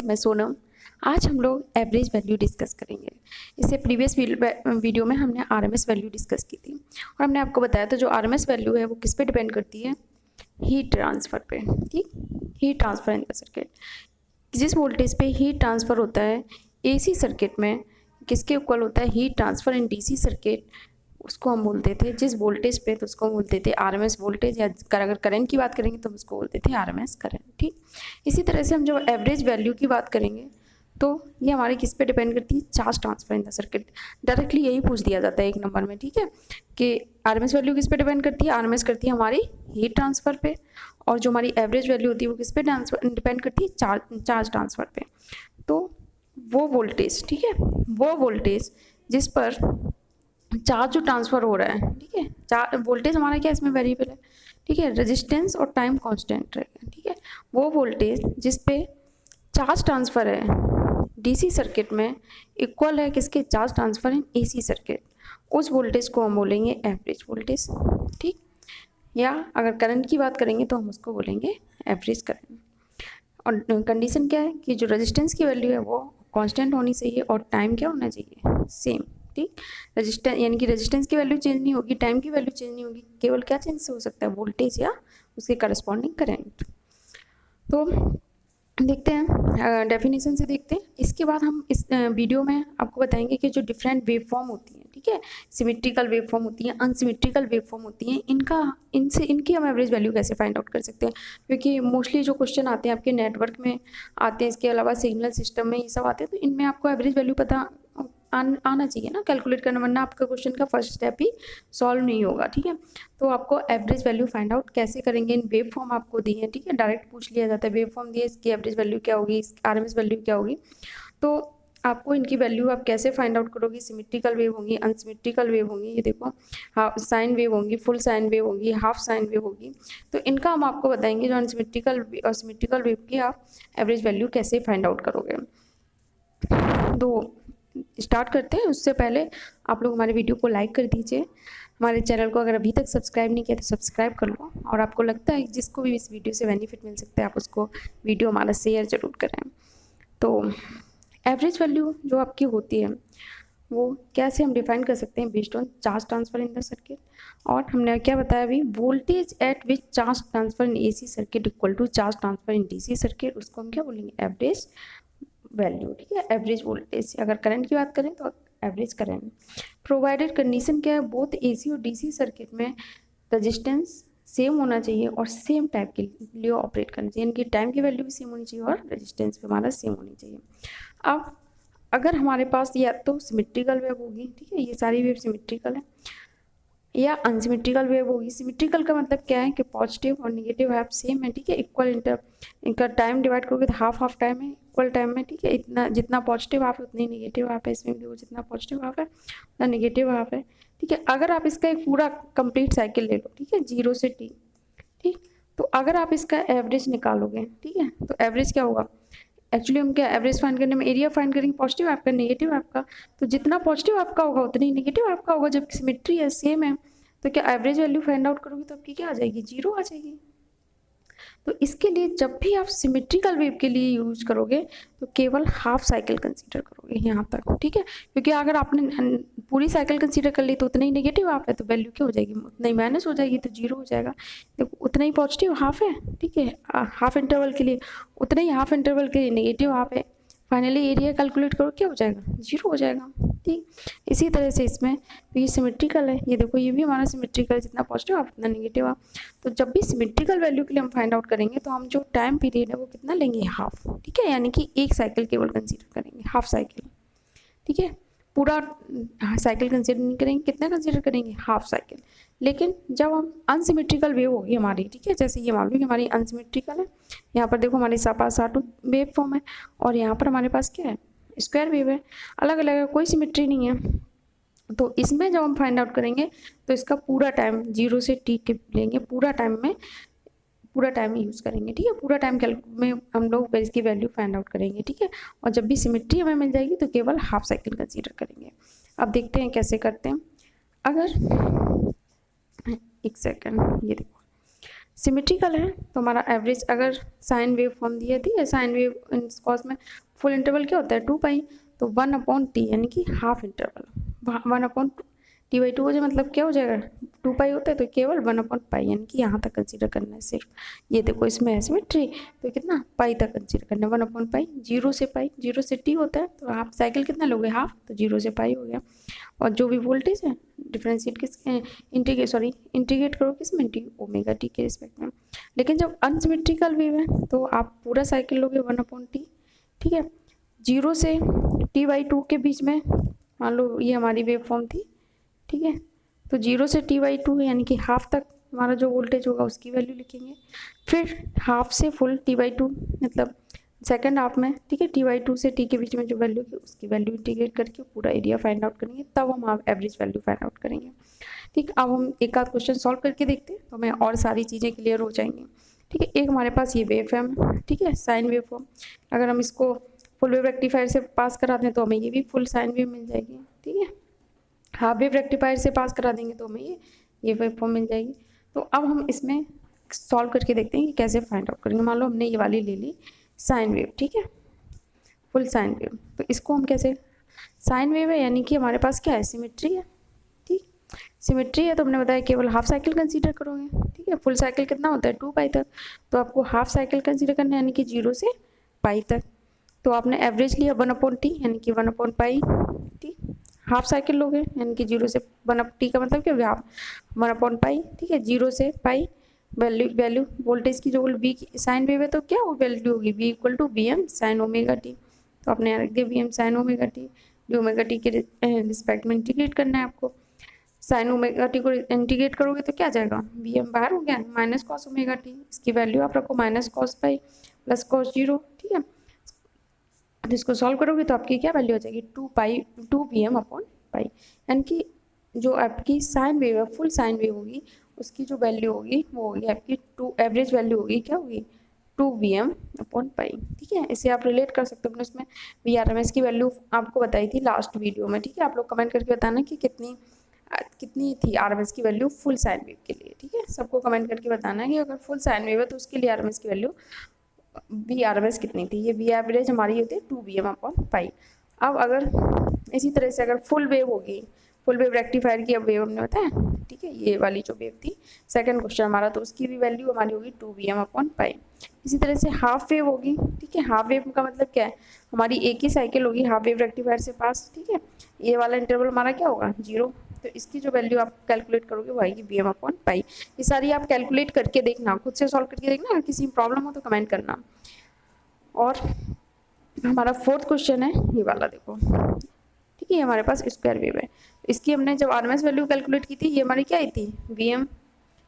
मैं सोनम। आज हम लोग एवरेज वैल्यू डिस्कस करेंगे। इससे प्रीवियस वीडियो में हमने आरएमएस वैल्यू डिस्कस की थी और हमने आपको बताया था जो आरएमएस वैल्यू है वो किस पे डिपेंड करती है, हीट ट्रांसफ़र पे। ठीक, heat transfer in the circuit, जिस वोल्टेज पे हीट ट्रांसफ़र होता है एसी सर्किट में किसके इक्वल होता है हीट ट्रांसफ़र इन डीसी सर्किट, उसको हम बोलते थे जिस वोल्टेज पे, तो उसको हम बोलते थे आरएमएस वोल्टेज, या अगर करंट की बात करेंगे तो हम उसको बोलते थे आरएमएस करंट। ठीक, इसी तरह से हम जो एवरेज वैल्यू की बात करेंगे तो ये हमारे किस पे डिपेंड करती है, charge transfer in the circuit. Directly यही पूछ दिया जाता है एक नंबर में, ठीक है, कि आरएमएस वैल्यू किस पे डिपेंड करती है, आरएमएस करती है हमारी हीट ट्रांसफ़र पे, और जो हमारी एवरेज वैल्यू होती है वो किस पे डिपेंड करती है, चार्ज ट्रांसफ़र पे। तो वो वोल्टेज, ठीक है, वो वोल्टेज जिस पर चार्ज जो ट्रांसफ़र हो रहा है, ठीक है, वोल्टेज हमारा क्या इसमें वेरिएबल है, ठीक है, रेजिस्टेंस और टाइम कांस्टेंट रहेगा, ठीक है, वो वोल्टेज जिस पे चार्ज ट्रांसफ़र है डीसी सर्किट में इक्वल है किसके, चार्ज ट्रांसफ़र इन एसी सर्किट, उस वोल्टेज को हम बोलेंगे एवरेज वोल्टेज। ठीक, या अगर करंट की बात करेंगे तो हम उसको बोलेंगे एवरेज करंट। और कंडीशन क्या है कि जो रेजिस्टेंस की वैल्यू है वो कांस्टेंट होनी चाहिए और टाइम क्या होना चाहिए, सेम। ठीक, रेजिस्टेंस यानी कि रेजिस्टेंस की वैल्यू चेंज नहीं होगी, टाइम की वैल्यू चेंज नहीं होगी, केवल क्या चेंज हो सकता है, वोल्टेज या उसके करस्पॉन्डिंग करंट। तो देखते हैं, डेफिनेशन से देखते हैं। इसके बाद हम इस वीडियो में आपको बताएंगे कि जो डिफरेंट वेव फॉर्म होती हैं, ठीक है, सिमेट्रिकल वेव फॉर्म होती हैं, अनसिमेट्रिकल वेव फॉर्म होती हैं, इनकी हम एवरेज वैल्यू कैसे फाइंड आउट कर सकते हैं, क्योंकि मोस्टली जो क्वेश्चन आते हैं आपके नेटवर्क में आते हैं, इसके अलावा सिग्नल सिस्टम में ये सब आते हैं, तो इनमें आपको एवरेज वैल्यू पता आना चाहिए ना, कैलकुलेट करना, वरना आपका क्वेश्चन का फर्स्ट स्टेप ही सॉल्व नहीं होगा। ठीक है, तो आपको एवरेज वैल्यू फाइंड आउट कैसे करेंगे, इन वेव फॉर्म आपको दी है, ठीक है, डायरेक्ट पूछ लिया जाता है, वेव फॉर्म दिए, इसकी एवरेज वैल्यू क्या होगी, इसकी आरएमएस वैल्यू क्या होगी, तो आपको इनकी वैल्यू आप कैसे फाइंड आउट करोगे, सिमेट्रिकल वेव होंगी, अनसिमेट्रिकल वेव होंगी, ये देखो हाफ साइन वेव होंगी, फुल साइन वेव होगी, हाफ साइन वेव होगी, तो इनका हम आपको बताएंगे जो अनसिमेट्रिकल और सिमेट्रिकल वेव की आप एवरेज वैल्यू कैसे फाइंड आउट करोगे। तो स्टार्ट करते हैं, उससे पहले आप लोग हमारे वीडियो को लाइक कर दीजिए, हमारे चैनल को अगर अभी तक सब्सक्राइब नहीं किया तो सब्सक्राइब कर लो, और आपको लगता है जिसको भी इस वीडियो से बेनिफिट मिल सकता है आप उसको वीडियो हमारा शेयर ज़रूर करें। तो एवरेज वैल्यू जो आपकी होती है वो कैसे हम डिफाइन कर सकते हैं, based on charge transfer in the circuit, और हमने क्या बताया अभी, voltage at which charge transfer in AC circuit equal to charge transfer in DC circuit, उसको हम क्या बोलेंगे, एवरेज वैल्यू। ठीक है, एवरेज वोल्टेज। अगर करंट की बात करें तो एवरेज करंट। प्रोवाइडेड कंडीशन क्या है, बोथ एसी और डीसी सर्किट में रजिस्टेंस सेम होना चाहिए और सेम टाइप के लिए ऑपरेट करना चाहिए, इनकी टाइम की वैल्यू भी सेम होनी चाहिए और रजिस्टेंस भी हमारा सेम होनी चाहिए। अब अगर हमारे पास या तो सिमेट्रिकल वेव होगी, ठीक है, ये सारी वेव सिमेट्रिकल है, या अनसिमेट्रिकल वेव होगी। सिमेट्रिकल का मतलब क्या है कि पॉजिटिव और नेगेटिव हाफ सेम है, ठीक है, इक्वल इनका टाइम डिवाइड करोगे तो हाफ हाफ टाइम है, इक्वल टाइम में, ठीक है, इतना जितना पॉजिटिव हाफ है उतनी नेगेटिव हाफ है, इसमें भी देखो जितना पॉजिटिव हाफ है उतना नेगेटिव हाफ है। ठीक है, अगर आप इसका एक पूरा कंप्लीट साइकिल ले लो, ठीक है, 0 से T, ठीक, तो अगर आप इसका एवरेज निकालोगे, ठीक है, तो एवरेज क्या होगा, एक्चुअली हम क्या एवरेज फाइंड करने में एरिया फाइंड करेंगे पॉजिटिव आपका नेगेटिव आपका, तो जितना पॉजिटिव आपका होगा उतनी नेगेटिव आपका होगा, जब सिमेट्री है, सेम है, तो क्या एवरेज वैल्यू फाइंड आउट करोगे तो आपकी क्या आ जाएगी, 0 आ जाएगी। तो इसके लिए जब भी आप सिमेट्रिकल वेव के लिए यूज करोगे तो केवल हाफ साइकिल कंसीडर करोगे यहाँ तक, ठीक है, क्योंकि अगर आपने पूरी साइकिल कंसीडर कर ली तो उतना ही नेगेटिव हाफ है, तो वैल्यू क्या हो जाएगी, उतना ही माइनस हो जाएगी, तो 0 हो जाएगा। देखो उतना ही पॉजिटिव हाफ है, ठीक है, हाफ इंटरवल के लिए, उतना ही हाफ इंटरवल के लिए नेगेटिव हाफ है, फाइनली एरिया कैलकुलेट करो क्या हो जाएगा, 0 हो जाएगा। ठीक, इसी तरह से इसमें तो ये सिमेट्रिकल है, ये देखो ये भी हमारा सिमेट्रिकल है, जितना पॉजिटिव आप उतना नेगेटिव आप, तो जब भी सिमेट्रिकल वैल्यू के लिए हम फाइंड आउट करेंगे तो हम जो टाइम पीरियड है वो कितना लेंगे, हाफ, ठीक है, यानी कि एक साइकिल केवल कंसीडर करेंगे, हाफ साइकिल, ठीक है, पूरा साइकिल कंसीडर नहीं करेंगे, कितना कंसीडर करेंगे, हाफ साइकिल। लेकिन जब हम अनसिमेट्रिकल वेव होगी हमारी, ठीक है, जैसे ये मान लो कि हमारी अनसिमेट्रिकल है, यहाँ पर देखो हमारे पास R2 वेव फॉर्म है और यहाँ पर हमारे पास क्या है, स्क्वायर वेव है, अलग अलग है, कोई सिमेट्री नहीं है, तो इसमें जब हम फाइंड आउट करेंगे तो इसका पूरा टाइम 0 से T के लेंगे, पूरा टाइम में यूज़ करेंगे, ठीक है, पूरा टाइम में हम लोग इसकी वैल्यू फाइंड आउट करेंगे, ठीक है, और जब भी सिमेट्री हमें मिल जाएगी तो केवल हाफ साइकिल कंसीडर करेंगे। अब देखते हैं कैसे करते हैं। अगर एक सेकेंड, ये देखो सिमेट्रिकल है तो हमारा एवरेज, अगर साइन वेव फॉर्म दी है, साइन वेव कॉस में फुल इंटरवल क्या होता है 2 पाई, तो 1/t यानी कि हाफ इंटरवल 1/t/2 हो जाए, मतलब क्या हो जाएगा 2 पाई होता है तो केवल 1/पाई, यानी कि यहाँ तक कंसीडर करना है सिर्फ। ये देखो इसमें है सिमेट्री, तो कितना पाई तक कंसीडर करना है 1/पाई, 0 से पाई, 0 से t होता है तो हाफ साइकिल कितना लोगे हाफ, तो 0 से पाई हो गया। और जो भी वोल्टेज है डिफरेंशिएट किस इंटीग्रेट करो किस में ओमेगा टी के रिस्पेक्ट में। लेकिन जब अनसिमेट्रिकल वेव है तो आप पूरा साइकिल लोगे 1/t, ठीक है। 0 से t/2 के बीच में मान लो ये हमारी वेव फॉर्म थी, ठीक है, तो 0 से t/2 यानी कि हाफ तक हमारा जो वोल्टेज होगा उसकी वैल्यू लिखेंगे। फिर हाफ से फुल t/2 मतलब सेकेंड हाफ में, ठीक है, t/2 से t के बीच में जो वैल्यू है उसकी वैल्यू इंटीग्रेट करके पूरा एरिया फाइंड आउट करेंगे, तब हम आप एवरेज वैल्यू फाइंड आउट करेंगे। ठीक, अब हम एक आध क्वेश्चन सॉल्व करके देखते हैं तो हमें और सारी चीज़ें क्लियर हो जाएंगी। ठीक है, एक हमारे पास ये वेव फॉर्म, ठीक है, साइन वेव फॉर्म, अगर हम इसको फुल वेव रेक्टिफायर से पास करा दें तो हमें ये भी फुल साइन वेव मिल जाएगी। ठीक है, हाफ वेव रेक्टिफायर से पास करा देंगे तो हमें ये वेव फॉर्म मिल जाएगी। तो अब हम इसमें सॉल्व करके देखते हैं कि कैसे फाइंड आउट करेंगे। मान लो हमने ये वाली ले ली साइन वेव, ठीक है, फुल साइन वेव, तो इसको हम कैसे, साइन वेव है यानी कि हमारे पास क्या है सिमेट्री है, ठीक, सिमेट्री है तो हमने बताया केवल हाफ साइकिल कंसीडर करोगे। ठीक है, फुल साइकिल कितना होता है 2 पाई तक, तो आपको हाफ साइकिल कंसीडर करना है यानी कि 0 से पाई तक। तो आपने एवरेज लिया 1/t यानी कि 1/पाई, ठीक, हाफ साइकिल लोगे यानी कि 0 से 1/t का मतलब क्या हाफ 1/पाई, ठीक है, 0 से पाई। वैल्यू वोल्टेज की जो वी साइन वेव है तो क्या वो वैल्यू होगी v = Vm sin omega T, तो आपने यहाँ रख दिया Vm sin ओमेगा टी, जो ओमेगा टी के रिस्पेक्ट में इंटीग्रेट करना है आपको। साइन ओमेगा टी को इंटीग्रेट करोगे तो क्या जाएगा Vm बाहर हो गया माइनस कॉस ओमेगा टी, इसकी वैल्यू आप रखो minus cos pi plus cos 0, ठीक है। तो इसको सॉल्व करोगे तो आपकी क्या वैल्यू हो जाएगी 2Vm/पाई, यानी कि जो आपकी साइन वेव है फुल साइन वेव होगी उसकी जो वैल्यू होगी वो होगी आपकी एवरेज वैल्यू होगी क्या होगी 2Vm/पाई। ठीक है, इसे आप रिलेट कर सकते हो अपने उसमें VRMS की वैल्यू आपको बताई थी लास्ट वीडियो में। ठीक है, आप लोग कमेंट करके बताना कि कितनी थी RMS की वैल्यू फुल साइन वेव के लिए। ठीक है, सबको कमेंट करके बताना है कि अगर फुल साइन वेव है तो उसके लिए RMS की वैल्यू VRMS कितनी थी। ये V एवरेज हमारी होती है 2Vm/पाई। अब अगर इसी तरह से अगर फुल वेव होगी, फुल वेव रेक्टिफायर की अब वेव हमने बताया, ठीक है, ये वाली जो वेव थी सेकंड क्वेश्चन हमारा, तो उसकी भी वैल्यू हमारी होगी 2Vm/पाई। इसी तरह से हाफ वेव होगी, ठीक है, हाफ वेव का मतलब क्या है हमारी एक ही साइकिल होगी हाफ वेव रेक्टिफायर से पास। ठीक है, ये वाला इंटरवल हमारा क्या होगा 0, तो इसकी जो वैल्यू आप कैलकुलेट करोगे वो आएगी Vm/पाई। ये सारी आप कैलकुलेट करके देखना, खुद से सॉल्व करके देखना, अगर किसी प्रॉब्लम हो तो कमेंट करना। और हमारा फोर्थ क्वेश्चन है ये वाला, देखो, ठीक है, हमारे पास स्क्वायर वेव है, इसकी हमने जब RMS वैल्यू कैलकुलेट की थी ये हमारी क्या आई थी Vm।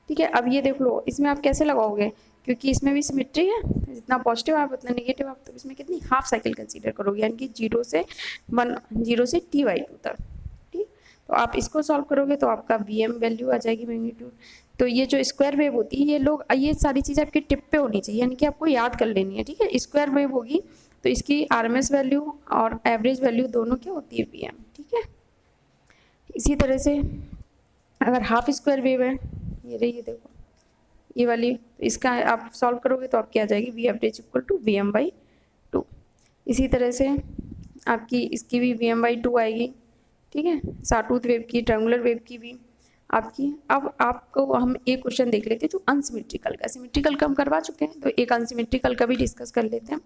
ठीक है, अब ये देख लो इसमें आप कैसे लगाओगे, क्योंकि इसमें भी सिमेट्री है, जितना पॉजिटिव आप उतना नेगेटिव आप, तो इसमें कितनी हाफ साइकिल कंसीडर करोगे यानी कि 0 से t/2 तक। ठीक, तो आप इसको सॉल्व करोगे तो आपका Vm वैल्यू आ जाएगी मैग्नीट्यूड। तो ये जो स्क्वायर वेव होती है ये सारी चीज़ें आपकी टिप पे होनी चाहिए, यानी कि आपको याद कर लेनी है। ठीक है, स्क्वायर वेव होगी तो इसकी RMS वैल्यू और एवरेज वैल्यू दोनों क्या होती है Vm। ठीक है, इसी तरह से अगर हाफ स्क्वायर वेव है, ये रही, ये देखो ये वाली, इसका आप सॉल्व करोगे तो आपकी आ जाएगी V एवरेज = Vm/2। इसी तरह से आपकी इसकी भी Vm/2 आएगी। ठीक है, साटूथ वेव की, ट्रायंगुलर वेव की भी आपकी। अब आपको हम एक क्वेश्चन देख लेते हैं जो अनसिमेट्रिकल का, सिमेट्रिकल का हम करवा चुके हैं तो एक अनसिमेट्रिकल का भी डिस्कस कर लेते हैं।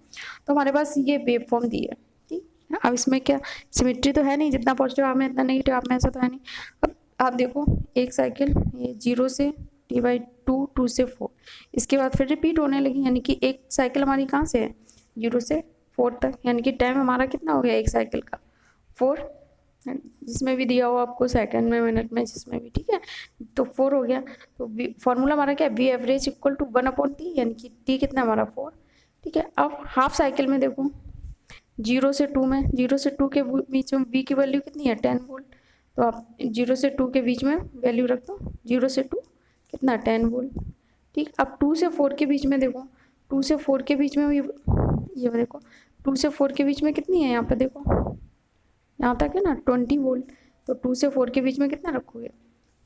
तो हमारे पास ये वेव फॉर्म दी है, ठीक है, अब इसमें क्या सिमेट्री तो है नहीं, जितना पॉजिटिव आप में इतना नेगेटिव आप में, ऐसा तो है नहीं। अब आप देखो एक साइकिल ये 0 से t/2, 2 से 4, इसके बाद फिर रिपीट होने लगी, यानी कि एक साइकिल हमारी कहाँ से है 0 से 4 तक, यानी कि टाइम हमारा कितना हो गया एक साइकिल का 4, जिसमें भी दिया हो आपको सेकंड में मिनट में जिसमें भी। ठीक है, तो 4 हो गया। तो फॉर्मूला हमारा क्या है V एवरेज = 1/t, यानी कि t कितना हमारा 4। ठीक है, अब हाफ साइकिल में देखो 0 से 2 में, 0 से 2 के बीच में V की वैल्यू कितनी है 10 वोल्ट, तो आप 0 से 2 के बीच में वैल्यू रख दो, 0 से 2 कितना 10 वोल्ट। ठीक, अब 2 से 4 के बीच में देखो, 2 से 4 के बीच में ये देखो 2 से 4 के बीच में कितनी है, यहाँ पे देखो यहाँ तक है ना 20 वोल्ट, तो 2 से 4 के बीच में कितना रखोगे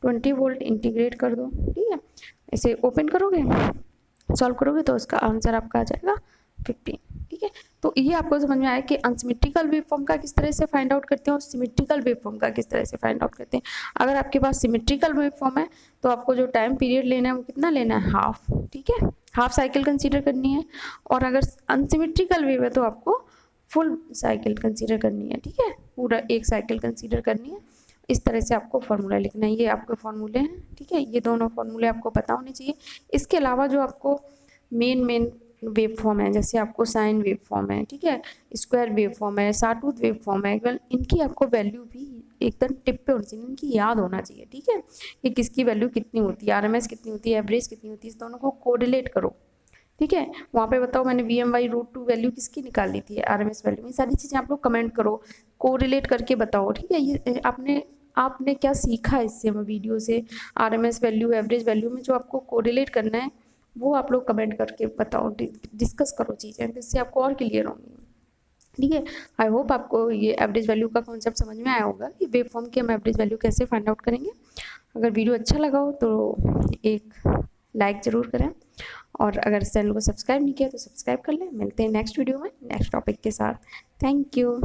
20 वोल्ट, इंटीग्रेट कर दो। ठीक है, इसे ओपन करोगे, सॉल्व करोगे तो उसका आंसर आपका आ जाएगा 15। ठीक है, तो ये आपको समझ में आया कि अनसिमेट्रिकल वेव फॉर्म का किस तरह से फाइंड आउट करते हैं और सिमेट्रिकल वेव फॉर्म का किस तरह से फाइंड आउट करते हैं। अगर आपके पास सिमेट्रिकल वेव फॉर्म है तो आपको जो टाइम पीरियड लेना है वो कितना लेना है, हाफ। ठीक है, हाफ साइकिल कंसीडर करनी है। और अगर अनसिमेट्रिकल वेव है तो आपको फुल साइकिल कंसीडर करनी है। ठीक है, पूरा एक साइकिल कंसीडर करनी है। इस तरह से आपको फॉर्मूला लिखना है, ये आपके फॉर्मूले हैं। ठीक है, ये दोनों फॉर्मूले आपको पता होने चाहिए। इसके अलावा जो आपको मेन वेव फॉर्म है, जैसे आपको साइन वेव फॉर्म है, ठीक है, स्क्वायर वेव फॉर्म है, साटूथ वेव फॉर्म है, इनकी आपको वैल्यू भी एकदम टिप पे होनी चाहिए, इनकी याद होना चाहिए। ठीक है, कि किसकी वैल्यू कितनी होती है, आरएमएस कितनी होती है, एवरेज कितनी होती है, इस दोनों को कोरिलेट करो। ठीक है, वहाँ पे बताओ मैंने VMY√2 वैल्यू किसकी निकाली थी, आरएमएस वैल्यू। ये सारी चीज़ें आप लोग कमेंट करो, कोरिलेट करके बताओ। ठीक है, ये आपने क्या सीखा इससे वीडियो से, आरएमएस वैल्यू एवरेज वैल्यू में जो आपको कोरिलेट करना है वो आप लोग कमेंट करके बताओ, डिस्कस करो चीज़ें, तो इससे आपको और क्लियर होंगी। ठीक है, आई होप आपको ये एवरेज वैल्यू का कॉन्सेप्ट समझ में आया होगा कि वेव फॉर्म की हम एवरेज वैल्यू कैसे फाइंड आउट करेंगे। अगर वीडियो अच्छा लगा हो तो एक लाइक ज़रूर करें, और अगर चैनल को सब्सक्राइब नहीं किया तो सब्सक्राइब कर लें। मिलते हैं नेक्स्ट वीडियो में नेक्स्ट टॉपिक के साथ। Thank you.